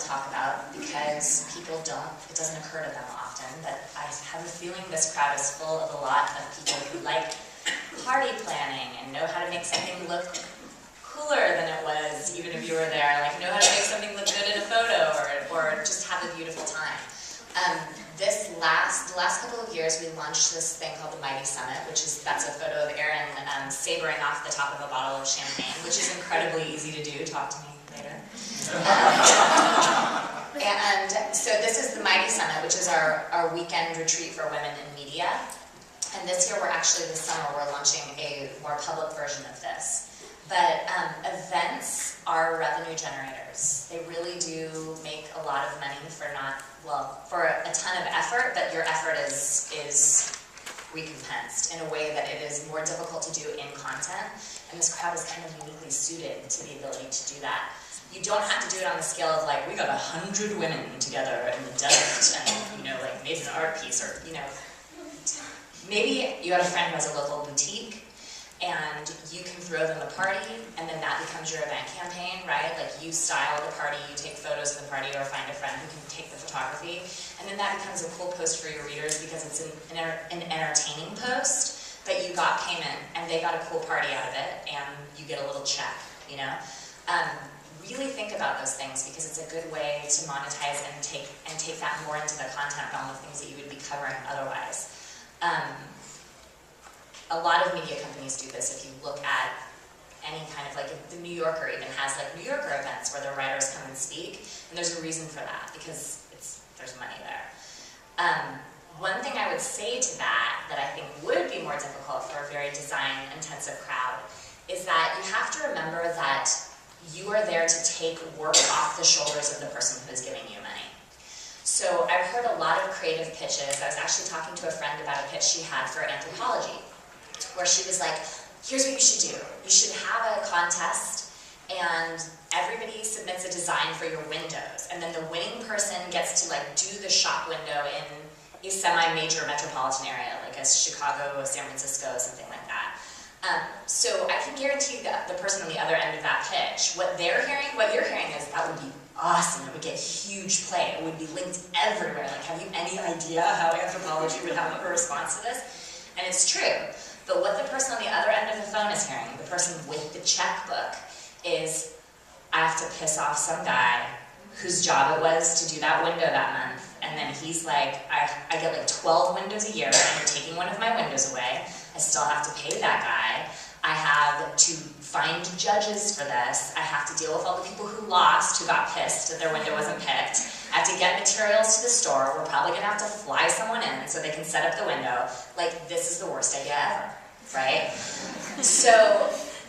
talk about because people it doesn't occur to them often, but I have a feeling this crowd is full of a lot of people who like party planning and know how to make something look cooler than it was even if you were there, like know how to make something look good in a photo or just have a beautiful time. The last couple of years, we launched this thing called the Mighty Summit, that's a photo of Erin sabering off the top of a bottle of champagne, which is incredibly easy to do. Talk to me later. And so this is the Mighty Summit, which is our weekend retreat for women in media. And this year, this summer, we're launching a more public version of this. But events are revenue generators. They really do make a lot of money for a ton of effort, but your effort is recompensed in a way that it is more difficult to do in content. And this crowd is kind of uniquely suited to the ability to do that. You don't have to do it on the scale of like, we got 100 women together in the desert and, made an art piece, or, maybe you have a friend who has a local boutique and you can throw them a party and then that becomes your event campaign, right? Like you style the party, you take photos of the party or find a friend who can take the photography, and then that becomes a cool post for your readers because it's an entertaining post, but you got payment and they got a cool party out of it and you get a little check, Really think about those things because it's a good way to monetize and take that more into the content realm of things that you would be covering otherwise. A lot of media companies do this. If you look at any kind of the New Yorker even has New Yorker events where their writers come and speak, and there's a reason for that because there's money there. One thing I would say to that I think would be more difficult for a very design-intensive crowd is that you have to remember that you are there to take work off the shoulders of the person who is giving you money. So I've heard a lot of creative pitches. I was actually talking to a friend about a pitch she had for anthropology, where she was like, here's what you should do. You should have a contest, and everybody submits a design for your windows, and then the winning person gets to do the shop window in a semi-major metropolitan area, like a Chicago, San Francisco, something like that. So I can guarantee that the person on the other end of that pitch, what you're hearing is that would be awesome. It would get huge play. It would be linked everywhere. Have you any idea how anthropology would have a response to this? And it's true. But what the person on the other end of the phone is hearing, the person with the checkbook, is I have to piss off some guy whose job it was to do that window that month. And then he's like, I get 12 windows a year, and you're taking one of my windows away. I still have to pay that guy. I have to find judges for this. I have to deal with all the people who lost, who got pissed that their window wasn't picked. I have to get materials to the store. We're probably going to have to fly someone in so they can set up the window. This is the worst idea ever, right? So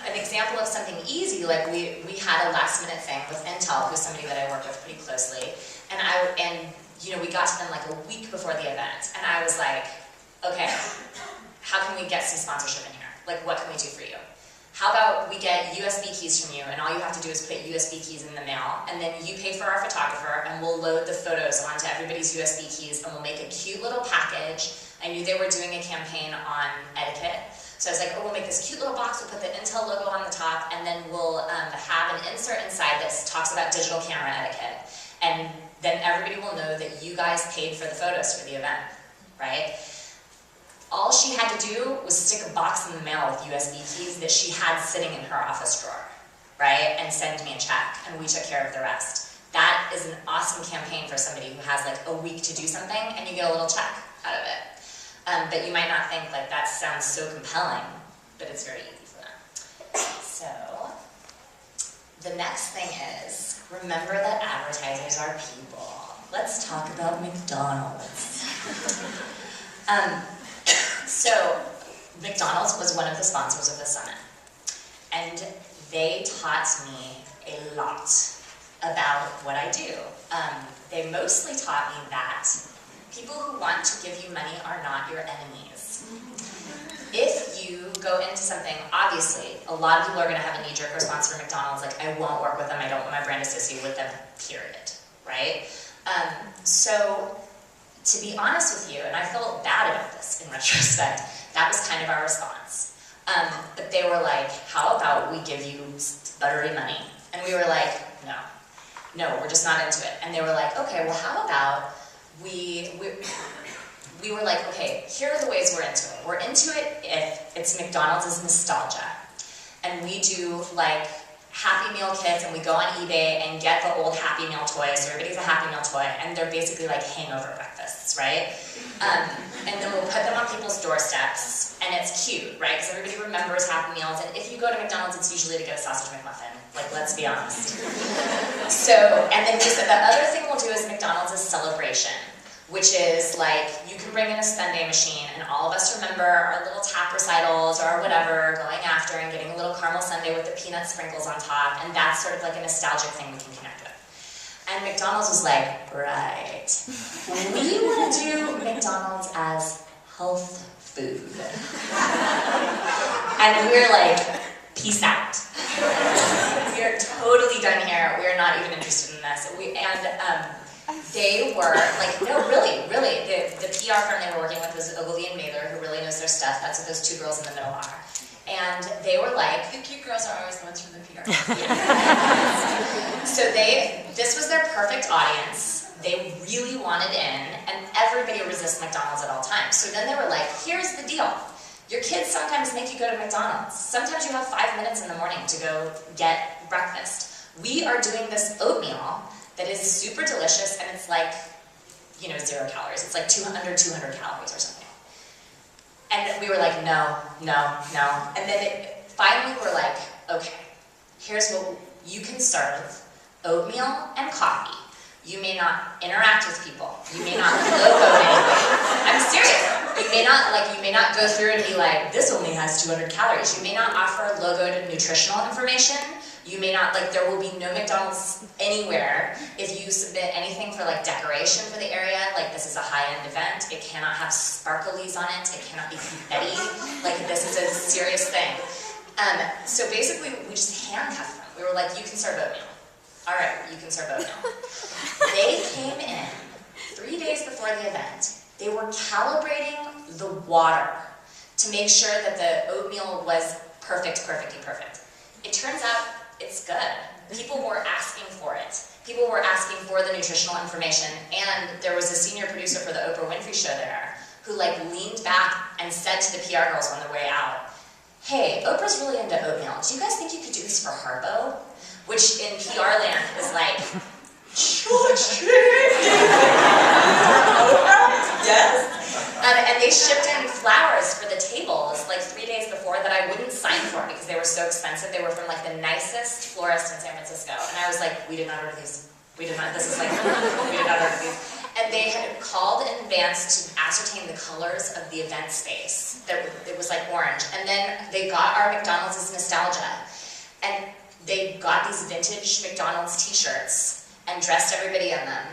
an example of something easy, we had a last minute thing with Intel, who's somebody that I work with pretty closely, and we got to them a week before the event, and I was like, okay, how can we get some sponsorship in here? What can we do for you? How about we get USB keys from you, and all you have to do is put USB keys in the mail, and then you pay for our photographer, and we'll load the photos onto everybody's USB keys, and we'll make a cute little package. I knew they were doing a campaign on etiquette, so I was like, we'll make this cute little box, we'll put the Intel logo on the top, and then we'll have an insert inside that talks about digital camera etiquette. And then everybody will know that you guys paid for the photos for the event, right? All she had to do was stick a box in the mail with USB keys that she had sitting in her office drawer, right? And send me a check, and we took care of the rest. That is an awesome campaign for somebody who has a week to do something, and you get a little check out of it. But you might not think that sounds so compelling, but it's very easy for them. So, the next thing is, remember that advertisers are people. Let's talk about McDonald's. So, McDonald's was one of the sponsors of the summit, and they taught me a lot about what I do. They mostly taught me that people who want to give you money are not your enemies. If you go into something, obviously, a lot of people are going to have a knee-jerk response for McDonald's, I won't work with them, I don't want my brand associated with them, period, right? So, to be honest with you, and I feel bad about this in retrospect, that was kind of our response. But they were like, how about we give you buttery money? And we were like, no. no, we're just not into it. And they were like, okay, well how about we were like, okay, here are the ways we're into it. We're into it if it's McDonald's nostalgia. And we do like Happy Meal kits, and we go on eBay and get the old Happy Meal toys. So everybody's a Happy Meal toy, and they're basically like hangover breakfasts, right? And then we'll put them on people's doorsteps, and it's cute, right? Because everybody remembers Happy Meals, and if you go to McDonald's, it's usually to get a sausage McMuffin. Like, let's be honest. So, and then the other thing we'll do is McDonald's is celebration, which is like, you can bring in a sundae machine, and all of us remember our little tap recitals or whatever, going after and getting a little caramel sundae with the peanut sprinkles on top, and that's sort of like a nostalgic thing we can connect with. And McDonald's was like, right, we want to do McDonald's as health food. And we're like, peace out. We are totally done here. We are not even interested in this. They were like, no, really, the PR firm they were working with was Ogilvy and Mather, who really knows their stuff. That's what those two girls in the middle are. And they were like, the cute girls are always the ones from the PR. Yeah. So this was their perfect audience. They really wanted in, and everybody resists McDonald's at all times. So then they were like, here's the deal. Your kids sometimes make you go to McDonald's. Sometimes you have 5 minutes in the morning to go get breakfast. We are doing this oatmeal that is super delicious, and it's like, 0 calories. It's like under 200 calories or something. And we were like, no. And then finally we're like, okay, here's what you can serve: oatmeal and coffee. You may not interact with people. You may not logo anything. I'm serious. You may not go through and be like, this only has 200 calories. You may not offer logoed nutritional information. You may not, there will be no McDonald's anywhere if you submit anything for decoration for the area. This is a high-end event. It cannot have sparklies on it. It cannot be confetti. This is a serious thing. So basically, we just handcuffed them. We were like, you can serve oatmeal. All right, you can serve oatmeal. They came in 3 days before the event. They were calibrating the water to make sure that the oatmeal was perfectly perfect. It turns out it's good. People were asking for it. People were asking for the nutritional information, and there was a senior producer for the Oprah Winfrey Show there who leaned back and said to the PR girls on their way out, hey, Oprah's really into oatmeal. Do you guys think you could do this for Harpo? Which in PR land is like, yes. And they shipped in flowers for the tables 3 days before that I wouldn't sign for because they were so expensive. They were from the nicest florist in San Francisco. And I was like, we did not order these. We did not, this is we did not order these. And they had called in advance to ascertain the colors of the event space. It was orange. And then they got our McDonald's as nostalgia. And they got these vintage McDonald's t-shirts and dressed everybody in them.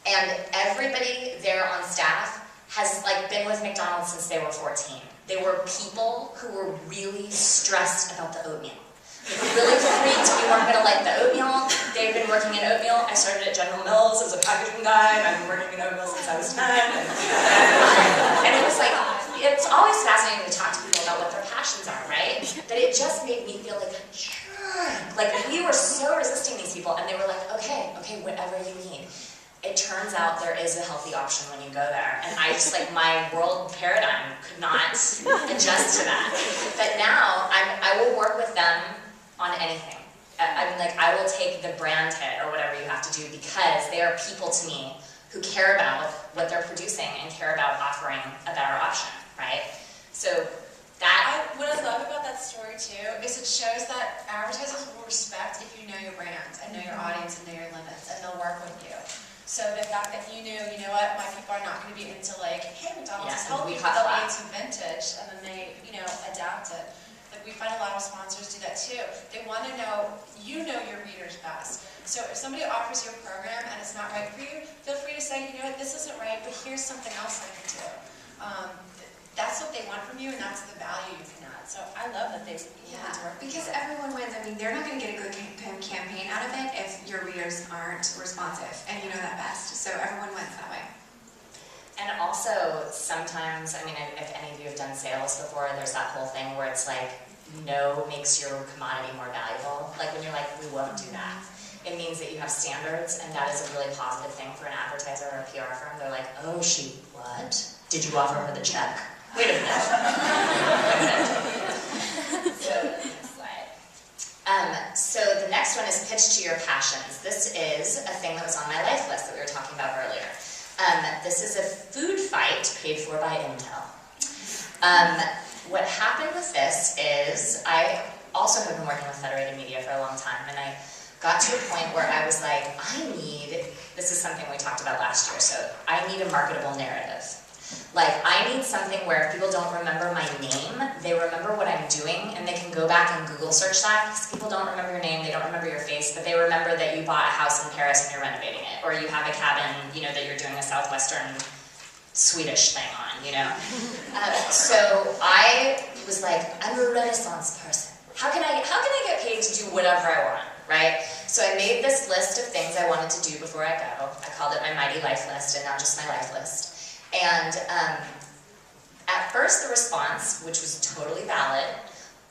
And everybody there on staff has been with McDonald's since they were 14. They were people who were really stressed about the oatmeal. Really freaked we weren't going to like the oatmeal. They've been working in oatmeal. I started at General Mills as a packaging guy, and I've been working in oatmeal since I was 10. And it was it's always fascinating to talk to people about what their passions are, right? But it just made me feel we were so resisting these people, and they were like, okay, whatever you need. It turns out there is a healthy option when you go there. And I just, my world paradigm could not adjust to that. But now, I will work with them on anything. I will take the brand hit or whatever you have to do because they are people to me who care about what they're producing and care about offering a better option, right? So what I love about that story too is it shows that advertisers will respect if you know your brand and know your audience and know your limits, and they'll work with you. So the fact that you knew, what, my people are not going to be into hey, McDonald's is healthy, but they'll be into vintage, and then they, adapt it. We find a lot of sponsors do that too. They want to know, you know your readers best. So if somebody offers you a program and it's not right for you, feel free to say, this isn't right, but here's something else I can do. That's what they want from you, and that's the value you can add. So I love that they want to work. Because everyone wins. They're not going to get a good campaign out of it if your readers aren't responsive, and you know that best. So everyone wins that way. And also, sometimes, if any of you have done sales before, there's that whole thing where it's no makes your commodity more valuable. When you're we won't do that. it means that you have standards, and that is a really positive thing for an advertiser or a PR firm. They're like, oh, what? Did you offer her the check? Wait a minute. So, next slide. So the next one is pitch to your passions. This is a thing that was on my life list that we were talking about earlier. This is a food fight paid for by Intel. What happened with this is I also have been working with Federated Media for a long time, and I got to a point where I was like, this is something we talked about last year, so I need a marketable narrative. Like, I need something where if people don't remember my name, they remember what I'm doing, and they can go back and Google search that, because people don't remember your name, they don't remember your face, but they remember that you bought a house in Paris and you're renovating it, or you have a cabin, you know, that you're doing a Southwestern Swedish thing on, you know? So I was like, I'm a Renaissance person. How can I get paid to do whatever I want, right? So I made this list of things I wanted to do before I go. I called it my Mighty Life List, and now just my life list. And at first the response, which was totally valid,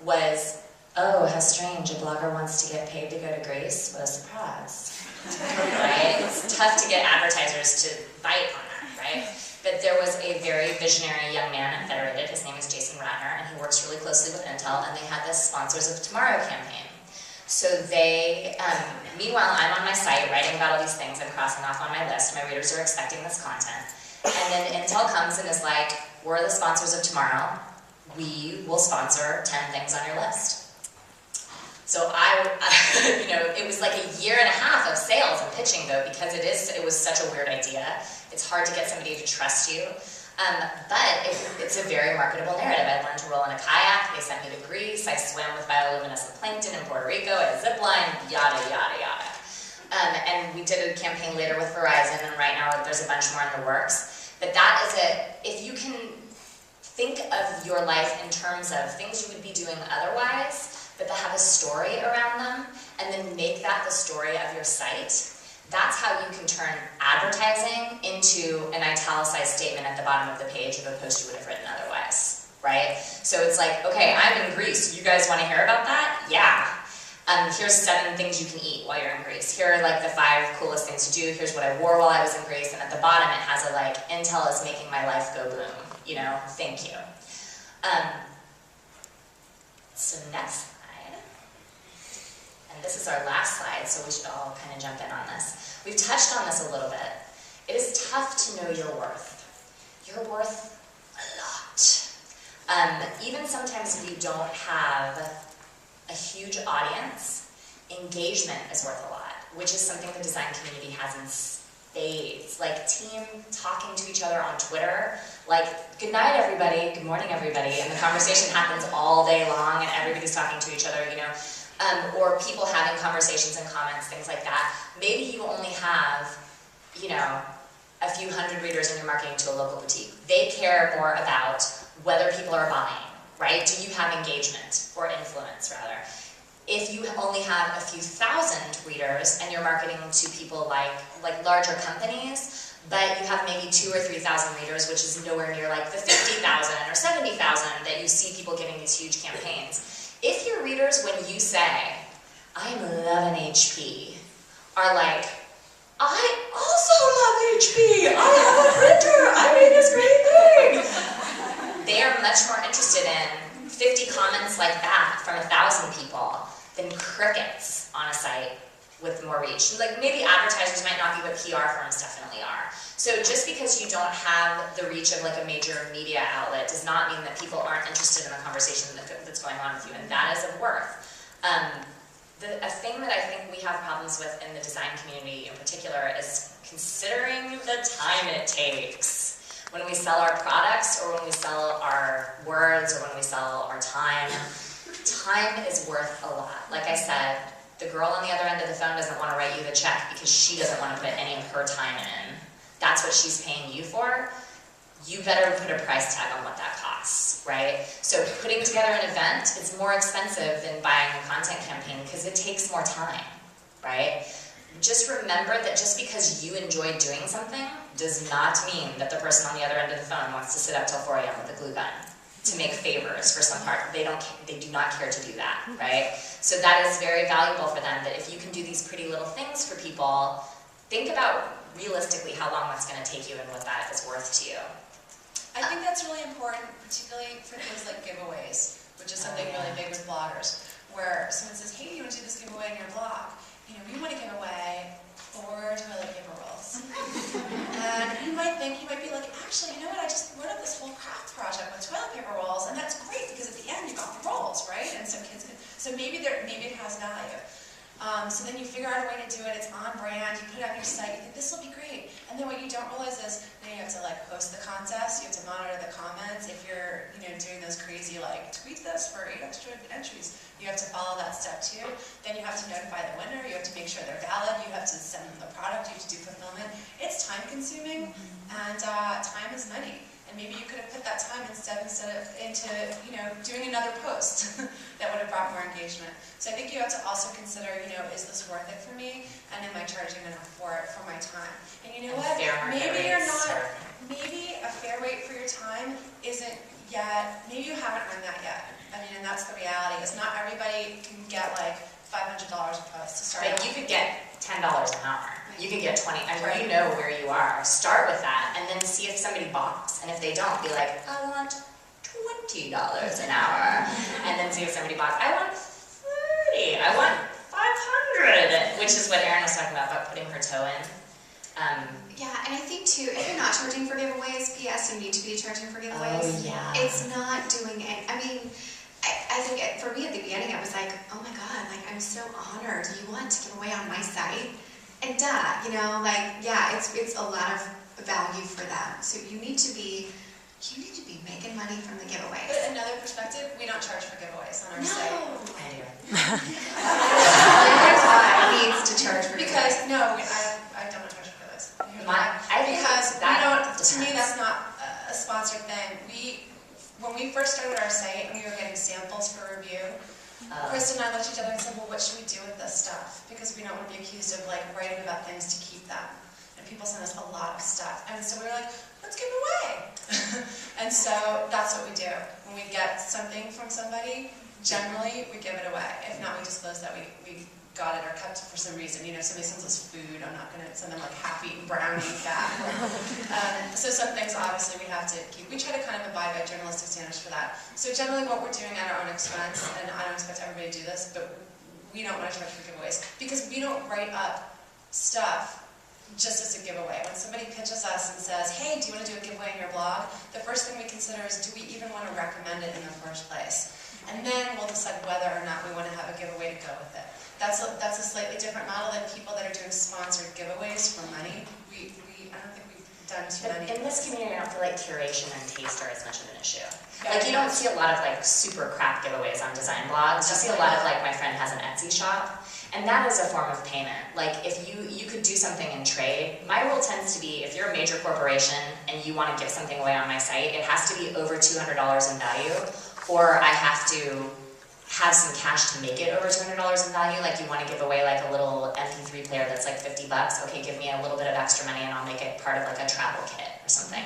was, oh, how strange, a blogger wants to get paid to go to Greece. What a surprise, right? It's tough to get advertisers to bite on that, right? But there was a very visionary young man at Federated, his name is Jason Ratner, and he works really closely with Intel, and they had this Sponsors of Tomorrow campaign. So they, meanwhile, I'm on my site writing about all these things, I'm crossing off on my list, my readers are expecting this content. And then Intel comes and is like, we're the sponsors of tomorrow. We will sponsor 10 things on your list. So it was like a year and a half of sales and pitching though, because it was such a weird idea. It's hard to get somebody to trust you. But it's a very marketable narrative. I learned to roll in a kayak, they sent me to Greece, I swam with bioluminescent plankton in Puerto Rico, I ziplined, yada, yada, yada. And we did a campaign later with Verizon, and right now there's a bunch more in the works. But that is if you can think of your life in terms of things you would be doing otherwise, but that have a story around them, and then make that the story of your site, that's how you can turn advertising into an italicized statement at the bottom of the page of a post you would have written otherwise, right? So it's like, okay, I'm in Greece, you guys want to hear about that? Yeah. Here's 7 things you can eat while you're in Greece. Here are like the 5 coolest things to do. Here's what I wore while I was in Greece. And at the bottom it has a like, Intel is making my life go boom. You know, thank you. So next slide. And this is our last slide, so we should all kind of jump in on this. We've touched on this a little bit. It is tough to know your worth. You're worth a lot. Even sometimes if you don't have a huge audience, engagement is worth a lot, which is something the design community has in spades. Like team talking to each other on Twitter, like, good night everybody, good morning everybody, and the conversation happens all day long and everybody's talking to each other, you know, or people having conversations and comments, things like that. Maybe you only have, you know, a few hundred readers and you're marketing to a local boutique. They care more about whether people are buying. Right? Do you have engagement or influence, rather? If you only have a few thousand readers and you're marketing to people like larger companies, but you have maybe 2,000 or 3,000 readers, which is nowhere near like the 50,000 or 70,000 that you see people getting these huge campaigns. If your readers, when you say, I'm 11 HP, are like, I also love HP, I have a printer, I made this great thing. They are much more interested in 50 comments like that from 1,000 people than crickets on a site with more reach. Like maybe advertisers might not be, but PR firms definitely are. So just because you don't have the reach of like a major media outlet does not mean that people aren't interested in the conversation that's going on with you, and that is of worth. A thing that I think we have problems with in the design community in particular is considering the time it takes. When we sell our products, or when we sell our words, or when we sell our time, time is worth a lot. Like I said, the girl on the other end of the phone doesn't want to write you the check because she doesn't want to put any of her time in. That's what she's paying you for. You better put a price tag on what that costs, right? So putting together an event is more expensive than buying a content campaign because it takes more time, right? Just remember that just because you enjoy doing something does not mean that the person on the other end of the phone wants to sit up till 4 a.m. with a glue gun. to make favors for some part. They do not care to do that, right? So that is very valuable for them, that if you can do these pretty little things for people, think about realistically how long that's going to take you and what that is worth to you. I think that's really important, particularly for things like giveaways, which is something really big with bloggers, where someone says, hey, you want to do this giveaway in your blog? You know, we want to give away 4 toilet paper rolls. And you might be like, actually, you know what, I just wrote up this whole craft project with toilet paper rolls, and that's great, because at the end you got the rolls, right? And so kids can, so maybe it has value. So then you figure out a way to do it, it's on brand, you put it on your site, you think this will be great. And then what you don't realize is, then you have to like post the contest, you have to monitor the comments. If you're doing those crazy like, tweet this for 8 extra entries, you have to follow that step too. Then you have to notify the winner, you have to make sure they're valid, you have to send them the product, you have to do fulfillment. It's time consuming, and time is money. And maybe you could have put that time instead of into doing another post that would have brought more engagement. So I think you have to also consider, is this worth it for me? And am I charging enough for it for my time? And you know what? Maybe you're not. Maybe a fair rate for your time isn't yet. Maybe you haven't earned that yet. I mean, and that's the reality. Is not everybody can get like $500 a post to start. But you could get $10 an hour. You could get 20, I mean, you know where you are. Start with that, and then see if somebody balks. And if they don't, be like, I want $20 an hour. And then see if somebody balks. I want 30. I want 500. Which is what Erin was talking about putting her toe in. Yeah, and I think too, if you're not charging for giveaways, P.S., you need to be charging for giveaways. Oh, yeah. It's not doing it. I mean, I think for me at the beginning, I was like, oh my God, like I'm so honored. You want to give away on my site? And it's a lot of value for them. So you need to be making money from the giveaways. But another perspective, we don't charge for giveaways on our site. I do. Needs to charge for because giveaways. I don't charge for giveaways. To me, that's not a sponsored thing. When we first started our site and we were getting samples for review, Krista and I looked at each other and said, well, what should we do with this stuff? Because we don't want to be accused of like writing about things to keep them. And people send us a lot of stuff. And so we were like, let's give it away. And so that's what we do. When we get something from somebody, generally we give it away. If not, we disclose that we got it or kept it for some reason. Somebody sends us food, I'm not going to send them like half-eaten brownies back. So some things obviously we have to keep. We try to kind of abide by journalistic standards for that. So generally what we're doing at our own expense, and I don't expect everybody to do this, but we don't want to charge for giveaways because we don't write up stuff just as a giveaway. When somebody pitches us and says, hey, do you want to do a giveaway in your blog? The first thing we consider is, do we even want to recommend it in the first place? And then we'll decide whether or not we want to have a giveaway to go with it. That's a slightly different model than people that are doing sponsored giveaways for money. I don't think we've done too many. In this community, I don't feel like curation and taste are as much of an issue. Like, you don't see a lot of like super crap giveaways on design blogs. You see a lot of like, my friend has an Etsy shop, and that is a form of payment. Like, if you could do something in trade, my rule tends to be, if you're a major corporation and you want to give something away on my site, it has to be over $200 in value, or I have to have some cash to make it over $200 in value. Like, you want to give away like a little MP3 player that's like $50, okay, give me a little bit of extra money and I'll make it part of like a travel kit or something.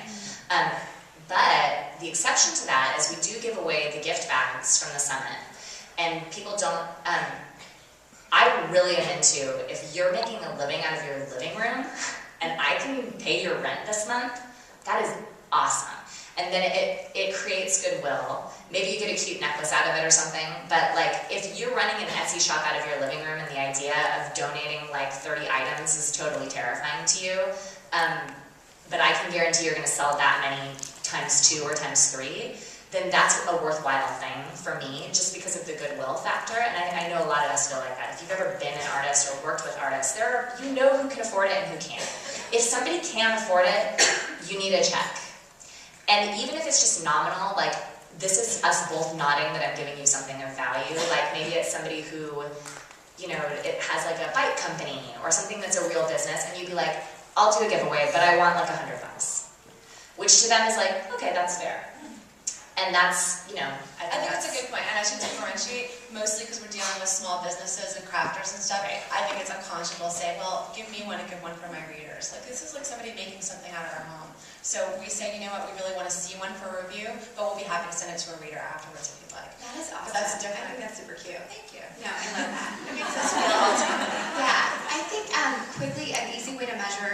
But the exception to that is we do give away the gift bags from the summit. And people don't, I really am into, if you're making a living out of your living room and I can pay your rent this month, that is awesome. And then it creates goodwill. Maybe you get a cute necklace out of it or something, but like, if you're running an Etsy shop out of your living room and the idea of donating like 30 items is totally terrifying to you, but I can guarantee you're gonna sell that many times 2 or times 3, then that's a worthwhile thing for me, just because of the goodwill factor. And I know a lot of us feel like that. If you've ever been an artist or worked with artists, you know who can afford it and who can't. If somebody can afford it, you need a check. And even if it's just nominal, like, this is us both nodding that I'm giving you something of value. Like, maybe it's somebody who, it has like a bike company or something that's a real business, and you'd be like, I'll do a giveaway, but I want like $100. Which to them is like, okay, that's fair. And that's, you know, I think that's a good point, and I should differentiate, mostly because we're dealing with small businesses and crafters and stuff. Right. I think it's unconscionable to say, well, give me one and give one for my readers. Like, this is like somebody making something out of their home. So we say, you know what, we really want to see one for review, but we'll be happy to send it to a reader afterwards if you'd like. That is awesome. But that's different. I think that's super cute. Thank you. No, I love that. It makes us feel all together. Yeah, I think quickly, an easy way to measure